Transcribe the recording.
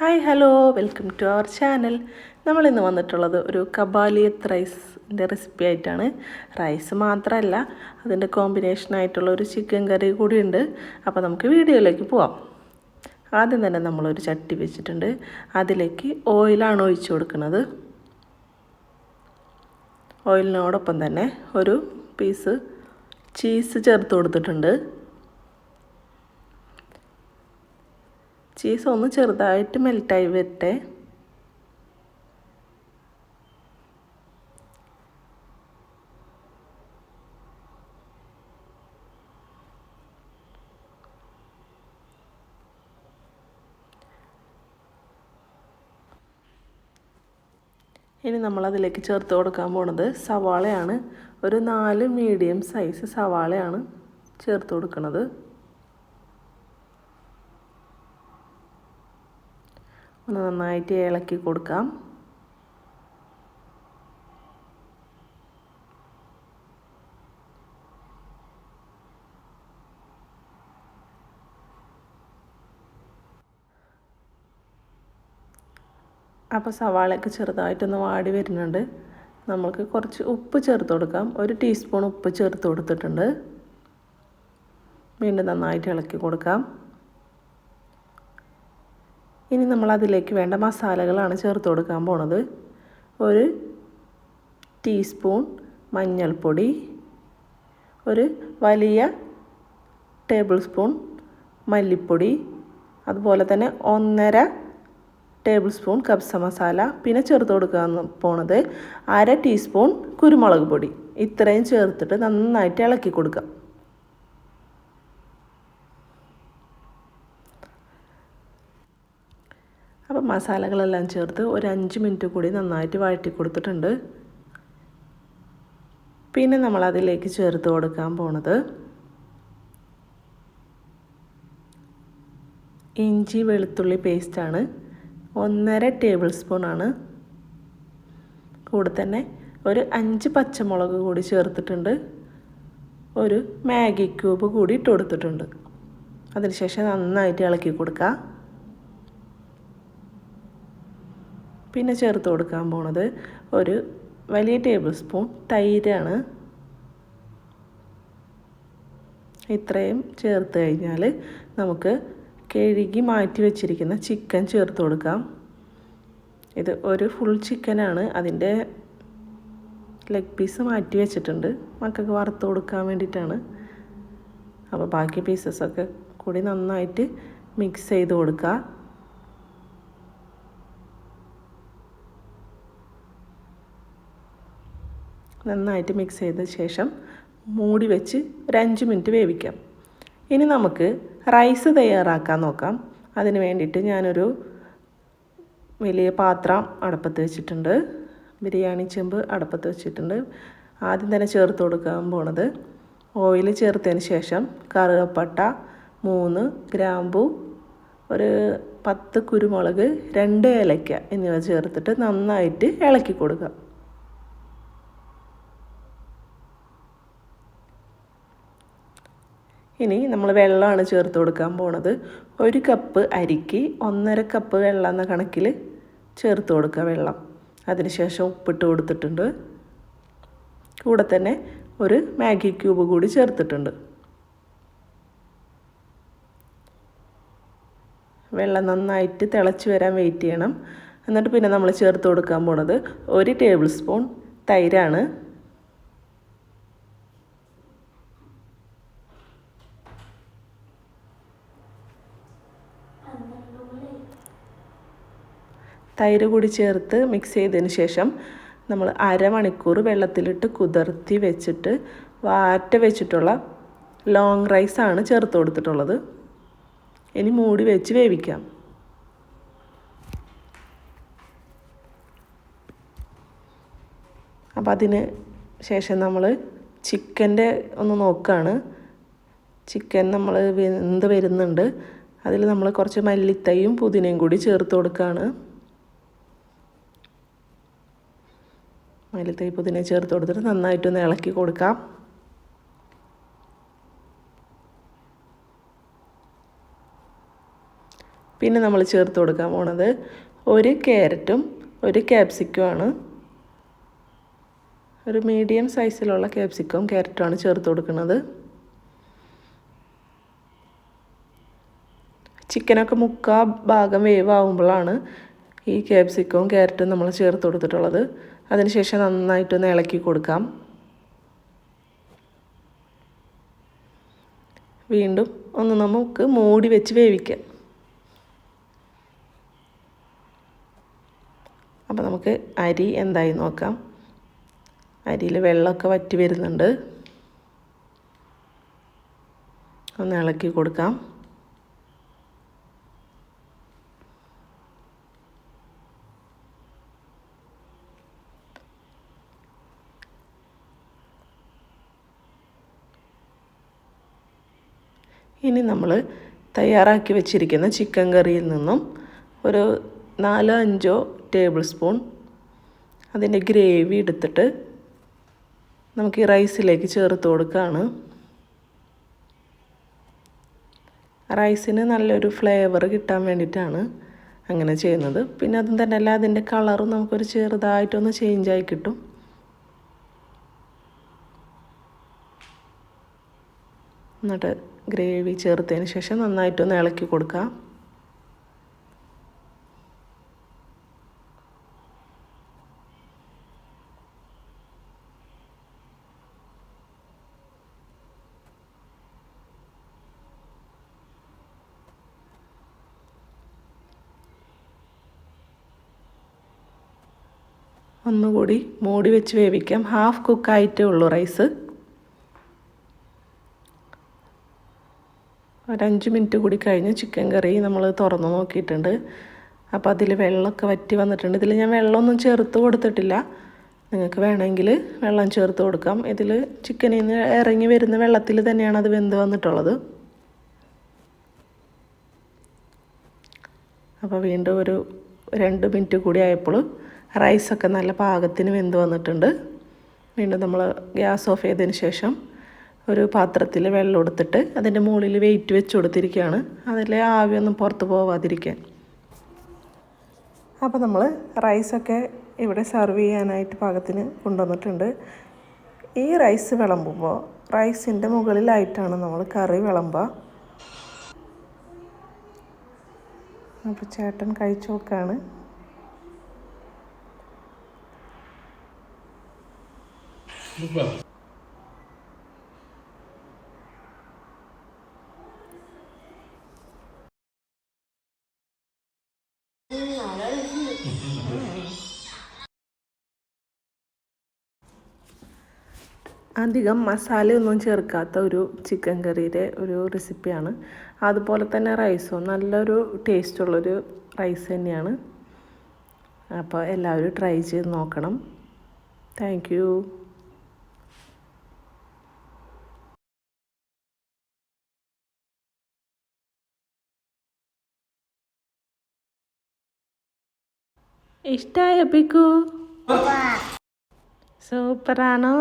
Hi hello welcome to our channel. നമ്മളിന്ന് വന്നിട്ടുള്ളത് ഒരു കബാലിയത്ത് റൈസിൻ്റെ റെസിപ്പി ആയിട്ടാണ്. റൈസ് മാത്രമല്ല, അതിൻ്റെ കോമ്പിനേഷനായിട്ടുള്ള ഒരു ചിക്കൻ കറി കൂടിയുണ്ട്. അപ്പോൾ നമുക്ക് വീഡിയോയിലേക്ക് പോവാം. ആദ്യം തന്നെ നമ്മളൊരു ചട്ടി വെച്ചിട്ടുണ്ട്. അതിലേക്ക് ഓയിലാണ് ഒഴിച്ചു കൊടുക്കുന്നത്. ഓയിലിനോടൊപ്പം തന്നെ ഒരു പീസ് ചീസ് ചേർത്ത് കൊടുത്തിട്ടുണ്ട്. ചീസ് ഒന്ന് ചെറുതായിട്ട് മെൽറ്റായി വരട്ടെ. ഇനി നമ്മളതിലേക്ക് ചേർത്ത് കൊടുക്കാൻ പോണത് സവാളയാണ്. ഒരു 4 മീഡിയം സൈസ് സവാളയാണ് ചേർത്ത് കൊടുക്കുന്നത്. ഒന്ന് നന്നായിട്ട് ഇളക്കി കൊടുക്കാം. അപ്പോൾ സവാളയൊക്കെ ചെറുതായിട്ടൊന്ന് വാടി വരുന്നുണ്ട്. നമുക്ക് കുറച്ച് ഉപ്പ് ചേർത്ത് കൊടുക്കാം. 1 ടീസ്പൂൺ ഉപ്പ് ചേർത്ത് കൊടുത്തിട്ടുണ്ട്. വീണ്ടും നന്നായിട്ട് ഇളക്കി കൊടുക്കാം. ഇനി നമ്മൾ അതിലേക്ക് വേണ്ട മസാലകളാണ് ചേർത്ത് കൊടുക്കാൻ പോണത്. 1 ടീസ്പൂൺ മഞ്ഞൾപ്പൊടി, 1 വലിയ ടേബിൾ സ്പൂൺ മല്ലിപ്പൊടി, അതുപോലെ തന്നെ 1.5 ടേബിൾ സ്പൂൺ കബ്സ മസാല, പിന്നെ ചേർത്ത് കൊടുക്കാൻ പോണത് 1/2 ടീസ്പൂൺ കുരുമുളക് പൊടി. ഇത്രയും ചേർത്തിട്ട് നന്നായിട്ട് ഇളക്കി കൊടുക്കാം. അപ്പോൾ മസാലകളെല്ലാം ചേർത്ത് ഒരു 5 മിനിറ്റ് കൂടി നന്നായിട്ട് വഴറ്റി കൊടുത്തിട്ടുണ്ട്. പിന്നെ നമ്മൾ അതിലേക്ക് ചേർത്ത് കൊടുക്കാൻ പോണത് ഇഞ്ചി വെളുത്തുള്ളി പേസ്റ്റാണ്. 1.5 ടേബിൾ സ്പൂണാണ്. കൂടെ തന്നെ ഒരു 5 പച്ചമുളക് കൂടി ചേർത്തിട്ടുണ്ട്. ഒരു മാഗി ക്യൂബ് കൂടി ഇട്ട് കൊടുത്തിട്ടുണ്ട്. അതിനുശേഷം നന്നായിട്ട് ഇളക്കി കൊടുക്കുക. പിന്നെ ചേർത്ത് കൊടുക്കാൻ പോണത് ഒരു വലിയ ടേബിൾ സ്പൂൺ തൈരാണ്. ഇത്രയും ചേർത്ത് കഴിഞ്ഞാൽ നമുക്ക് കഴുകി മാറ്റി വെച്ചിരിക്കുന്ന ചിക്കൻ ചേർത്ത് കൊടുക്കാം. ഇത് ഒരു ഫുൾ ചിക്കനാണ്. അതിൻ്റെ ലെഗ് പീസ് മാറ്റി വെച്ചിട്ടുണ്ട്, മക്കൾക്ക് വറുത്ത് കൊടുക്കാൻ വേണ്ടിയിട്ടാണ്. അപ്പോൾ ബാക്കി പീസസൊക്കെ കൂടി നന്നായിട്ട് മിക്സ് ചെയ്ത് കൊടുക്കുക. നന്നായിട്ട് മിക്സ് ചെയ്ത ശേഷം മൂടി വെച്ച് ഒരു 5 മിനിറ്റ് വേവിക്കാം. ഇനി നമുക്ക് റൈസ് തയ്യാറാക്കാൻ നോക്കാം. അതിന് വേണ്ടിയിട്ട് ഞാനൊരു വലിയ പാത്രം അടുപ്പത്ത് വെച്ചിട്ടുണ്ട്. ബിരിയാണി ചെമ്പ് അടുപ്പത്ത് വെച്ചിട്ടുണ്ട്. ആദ്യം തന്നെ ചേർത്ത് കൊടുക്കാൻ പോണത് ഓയിൽ ചേർത്തതിന് ശേഷം കറുവപ്പട്ട, 3 ഗ്രാമ്പു, ഒരു 10 കുരുമുളക്, 2 ഏലക്ക എന്നിവ ചേർത്തിട്ട് നന്നായിട്ട് ഇളക്കി കൊടുക്കുക. ഇനി നമ്മൾ വെള്ളമാണ് ചേർത്ത് കൊടുക്കാൻ പോണത്. 1 കപ്പ് അരിക്ക് 1.5 കപ്പ് വെള്ളം എന്ന കണക്കിൽ ചേർത്ത് കൊടുക്കുക വെള്ളം. അതിനുശേഷം ഉപ്പിട്ട് കൊടുത്തിട്ടുണ്ട്. കൂടെ തന്നെ ഒരു മാഗി ക്യൂബ് കൂടി ചേർത്തിട്ടുണ്ട്. വെള്ളം നന്നായിട്ട് തിളച്ച് വരാൻ വെയിറ്റ് ചെയ്യണം. എന്നിട്ട് പിന്നെ നമ്മൾ ചേർത്ത് കൊടുക്കാൻ പോണത് 1 ടേബിൾ സ്പൂൺ തൈരാണ്. തൈര് കൂടി ചേർത്ത് മിക്സ് ചെയ്തതിന് ശേഷം നമ്മൾ അരമണിക്കൂർ വെള്ളത്തിലിട്ട് കുതിർത്തി വെച്ചിട്ട് വാറ്റ വെച്ചിട്ടുള്ള ലോങ് റൈസാണ് ചേർത്ത് കൊടുത്തിട്ടുള്ളത്. ഇനി മൂടി വെച്ച് വേവിക്കാം. അപ്പോൾ അതിന് ശേഷം നമ്മൾ ചിക്കൻ്റെ ഒന്ന് നോക്കുകയാണ്. ചിക്കൻ നമ്മൾ വെന്ത് വരുന്നുണ്ട്. അതിൽ നമ്മൾ കുറച്ച് മല്ലിത്തൈയും പുതിനയും കൂടി ചേർത്ത് കൊടുക്കുകയാണ്. മല്ലിത്തൈ പുതിന ചേർത്ത് കൊടുത്തിട്ട് നന്നായിട്ടൊന്ന് ഇളക്കി കൊടുക്കാം. പിന്നെ നമ്മൾ ചേർത്ത് കൊടുക്കാൻ പോണത് ഒരു ക്യാരറ്റും ഒരു ക്യാപ്സിക്കുമാണ്. ഒരു മീഡിയം സൈസിലുള്ള ക്യാപ്സിക്കും ക്യാരറ്റുമാണ് ചേർത്ത് കൊടുക്കുന്നത്. ചിക്കനൊക്കെ മുക്കാൽ ഭാഗം വേവാകുമ്പോഴാണ് ഈ ക്യാപ്സിക്കവും ക്യാരറ്റും നമ്മൾ ചേർത്ത് കൊടുത്തിട്ടുള്ളത്. അതിനുശേഷം നന്നായിട്ടൊന്ന് ഇളക്കി കൊടുക്കാം. വീണ്ടും ഒന്ന് നമുക്ക് മൂടി വെച്ച് വേവിക്കാം. അപ്പോൾ നമുക്ക് അരി എന്തായി നോക്കാം. അരിയിൽ വെള്ളമൊക്കെ വറ്റി വരുന്നുണ്ട്. ഒന്ന് ഇളക്കി കൊടുക്കാം. ഇനി നമ്മൾ തയ്യാറാക്കി വെച്ചിരിക്കുന്ന ചിക്കൻ കറിയിൽ നിന്നും ഒരു 4-5 ടേബിൾ സ്പൂൺ അതിൻ്റെ ഗ്രേവി എടുത്തിട്ട് നമുക്ക് ഈ റൈസിലേക്ക് ചേർത്ത് കൊടുക്കുകയാണ്. റൈസിന് നല്ലൊരു ഫ്ലേവർ കിട്ടാൻ വേണ്ടിയിട്ടാണ് അങ്ങനെ ചെയ്യുന്നത്. പിന്നെ അതും തന്നെയല്ല, അതിൻ്റെ കളറും നമുക്കൊരു ചെറുതായിട്ടൊന്ന് ചേഞ്ചായി കിട്ടും. എന്നിട്ട് ഗ്രേവി ചേർത്തതിന് ശേഷം നന്നായിട്ടൊന്ന് ഇളക്കി കൊടുക്കാം. ഒന്നുകൂടി മൂടി വെച്ച് വേവിക്കാം. ഹാഫ് കുക്കായിട്ടേ ഉള്ളൂ റൈസ്. ഒരു 5 മിനിറ്റ് കൂടി കഴിഞ്ഞ് ചിക്കൻ കറി നമ്മൾ തുറന്ന് നോക്കിയിട്ടുണ്ട്. അപ്പോൾ അതിൽ വെള്ളമൊക്കെ വറ്റി വന്നിട്ടുണ്ട്. ഇതിൽ ഞാൻ വെള്ളമൊന്നും ചേർത്ത് കൊടുത്തിട്ടില്ല. നിങ്ങൾക്ക് വേണമെങ്കിൽ വെള്ളം ചേർത്ത് കൊടുക്കാം. ഇതിൽ ചിക്കനിൽ നിന്ന് ഇറങ്ങി വരുന്ന വെള്ളത്തിൽ തന്നെയാണ് അത് വെന്ത് വന്നിട്ടുള്ളത്. അപ്പോൾ വീണ്ടും ഒരു 2 മിനിറ്റ് കൂടി ആയപ്പോൾ റൈസൊക്കെ നല്ല പാകത്തിന് വെന്ത് വന്നിട്ടുണ്ട്. വീണ്ടും നമ്മൾ ഗ്യാസ് ഓഫ് ചെയ്തതിന് ശേഷം ഒരു പാത്രത്തിൽ വെള്ളം എടുത്തിട്ട് അതിൻ്റെ മുകളിൽ വെയിറ്റ് വെച്ച് കൊടുത്തിരിക്കുകയാണ്, അതിലെ ആവിയൊന്നും പുറത്ത് പോവാതിരിക്കാൻ. അപ്പോൾ നമ്മൾ റൈസൊക്കെ ഇവിടെ സെർവ് ചെയ്യാനായിട്ട് പാകത്തിന് കൊണ്ടുവന്നിട്ടുണ്ട്. ഈ റൈസ് വിളമ്പുമ്പോൾ റൈസിൻ്റെ മുകളിലായിട്ടാണ് നമ്മൾ കറി വിളമ്പുക. അപ്പോൾ ചേട്ടൻ കഴിച്ചു നോക്കാണ്. അധികം മസാലയൊന്നും ചേർക്കാത്ത ഒരു ചിക്കൻ കറിയുടെ ഒരു റെസിപ്പിയാണ്. അതുപോലെ തന്നെ റൈസും നല്ലൊരു ടേസ്റ്റുള്ളൊരു റൈസ് തന്നെയാണ്. അപ്പോൾ എല്ലാവരും ട്രൈ ചെയ്ത് നോക്കണം. Thank you. ഇഷ്ടമായ പിക്കു? സൂപ്പറാണോ?